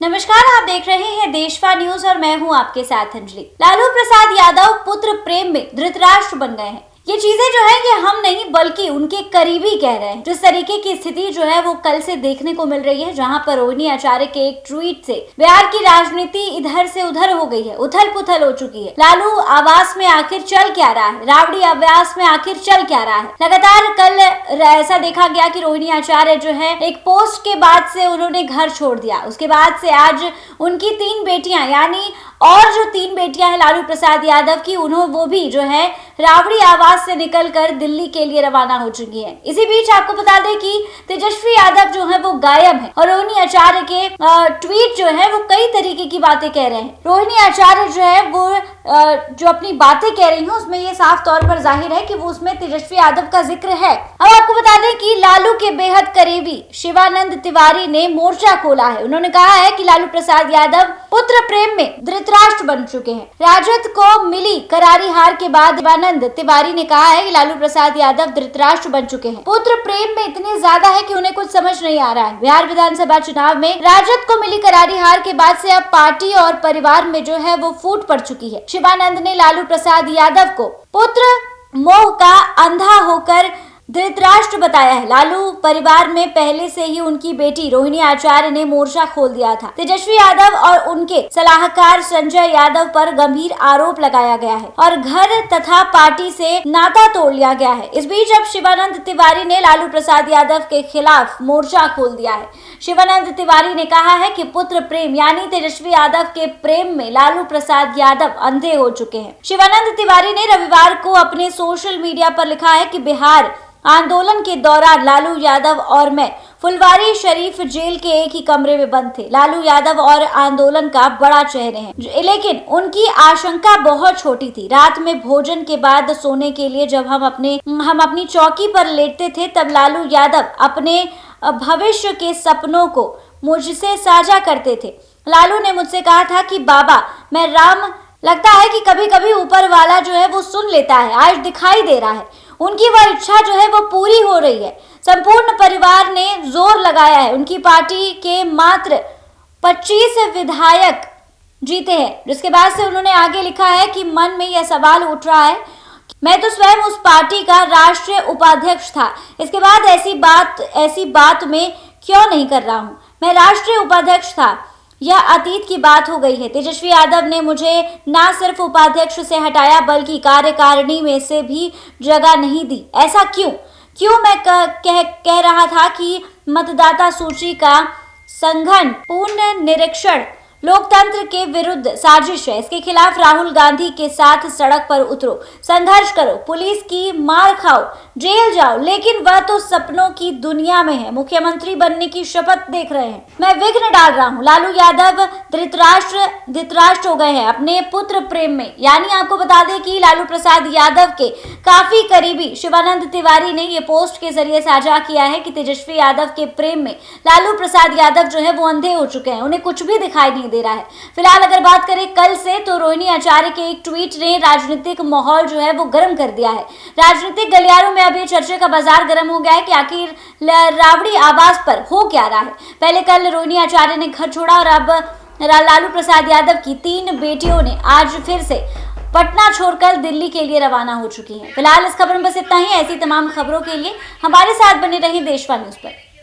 नमस्कार, आप देख रहे हैं देशवा न्यूज और मैं हूं आपके साथ अंजलि। लालू प्रसाद यादव पुत्र प्रेम में धृतराष्ट्र बन गए हैं। ये चीजें जो है ये हम नहीं बल्कि उनके करीबी कह रहे हैं। जिस तरीके की स्थिति जो है वो कल से देखने को मिल रही है, जहां पर रोहिणी आचार्य के एक ट्वीट से बिहार की राजनीति इधर से उधर हो गई है, उथल पुथल हो चुकी है। लालू आवास में आखिर चल क्या रहा है, राबड़ी आवास में आखिर चल क्या रहा है। लगातार कल ऐसा देखा गया कि रोहिणी आचार्य जो है एक पोस्ट के बाद से उन्होंने घर छोड़ दिया। उसके बाद से आज उनकी 3 बेटियां यानी और जो 3 बेटियां हैं लालू प्रसाद यादव की, वो भी जो है राबड़ी आवास से निकलकर दिल्ली के लिए रवाना हो चुकी हैं। इसी बीच आपको बता दें कि तेजस्वी यादव जो है वो गायब है और रोहिणी आचार्य के ट्वीट जो है वो कई तरीके की बातें कह रहे हैं। रोहिणी आचार्य जो है वो जो अपनी बातें कह रही हैं उसमें ये साफ तौर पर जाहिर है कि वो उसमें तेजस्वी यादव का जिक्र है। अब आपको बता दें कि लालू के बेहद करीबी शिवानंद तिवारी ने मोर्चा खोला है। उन्होंने कहा है कि लालू प्रसाद यादव पुत्र प्रेम में धृतराष्ट्र बन चुके हैं। राजद को मिली करारी हार के बाद शिवानंद तिवारी ने कहा है कि लालू प्रसाद यादव धृतराष्ट्र बन चुके हैं। पुत्र प्रेम में इतने ज्यादा है कि उन्हें कुछ समझ नहीं आ रहा है। बिहार विधानसभा चुनाव में राजद को मिली करारी हार के बाद से अब पार्टी और परिवार में जो है वो फूट पड़ चुकी है। शिवानंद ने लालू प्रसाद यादव को पुत्र मोह का अंधा होकर धृतराष्ट्र बताया है। लालू परिवार में पहले से ही उनकी बेटी रोहिणी आचार्य ने मोर्चा खोल दिया था। तेजस्वी यादव और उनके सलाहकार संजय यादव पर गंभीर आरोप लगाया गया है और घर तथा पार्टी से नाता तोड़ लिया गया है। इस बीच अब शिवानंद तिवारी ने लालू प्रसाद यादव के खिलाफ मोर्चा खोल दिया है। शिवानंद तिवारी ने कहा है कि पुत्र प्रेम यानी तेजस्वी यादव के प्रेम में लालू प्रसाद यादव अंधे हो चुके हैं। शिवानंद तिवारी ने रविवार को अपने सोशल मीडिया पर लिखा है कि बिहार आंदोलन के दौरान लालू यादव और मैं फुलवारी शरीफ जेल के एक ही कमरे में बंद थे। लालू यादव और आंदोलन का बड़ा चेहरे हैं, लेकिन उनकी आशंका बहुत छोटी थी। रात में भोजन के बाद सोने के लिए जब हम अपनी चौकी पर लेटते थे तब लालू यादव अपने भविष्य के सपनों को मुझसे साझा करते थे। लालू ने मुझसे कहा था कि बाबा मैं राम, लगता है कि कभी कभी ऊपर वाला जो है वो सुन लेता है। आज दिखाई दे रहा है उनकी वह इच्छा जो है वो पूरी हो रही है। संपूर्ण परिवार ने जोर लगाया है। उनकी पार्टी के मात्र 25 विधायक जीते हैं। जिसके बाद से उन्होंने आगे लिखा है कि मन में यह सवाल उठ रहा है, मैं तो स्वयं उस पार्टी का राष्ट्रीय उपाध्यक्ष था, इसके बाद ऐसी बात में क्यों नहीं कर रहा हूँ। मैं राष्ट्रीय उपाध्यक्ष था, यह अतीत की बात हो गई है। तेजस्वी यादव ने मुझे न सिर्फ उपाध्यक्ष से हटाया बल्कि कार्यकारिणी में से भी जगह नहीं दी। ऐसा क्यों मैं कह रहा था कि मतदाता सूची का संघन पूर्ण निरीक्षण लोकतंत्र के विरुद्ध साजिश है। इसके खिलाफ राहुल गांधी के साथ सड़क पर उतरो, संघर्ष करो, पुलिस की मार खाओ, जेल जाओ, लेकिन वह तो सपनों की दुनिया में है। मुख्यमंत्री बनने की शपथ देख रहे हैं, मैं विघ्न डाल रहा हूँ। लालू यादव धृतराष्ट्र हो गए हैं अपने पुत्र प्रेम में। यानी आपको बता दें कि लालू प्रसाद यादव के काफी करीबी शिवानंद तिवारी ने ये पोस्ट के जरिए साझा किया है कि तेजस्वी यादव के प्रेम में लालू प्रसाद यादव जो है वो अंधे हो चुके हैं, उन्हें कुछ भी दिखाई नहीं दे रहा है। फिलहाल अगर बात करें कल से, तो रोहिणी आचार्य के एक ट्वीट ने राजनीतिक माहौल जो है वो गर्म कर दिया है। राजनीतिक गलियारों में अब ये चर्चे का बाजार गर्म हो गया है कि आखिर राबड़ी आवास पर हो क्या रहा है। पहले कल रोहिणी आचार्य ने घर छोड़ा और अब लालू प्रसाद यादव की 3 बेटियों ने आज फिर से पटना छोड़कर दिल्ली के लिए रवाना हो चुकी हैं। फिलहाल इस खबर में बस इतना ही। ऐसी तमाम खबरों के लिए हमारे साथ बने रहिए देशवा न्यूज पर।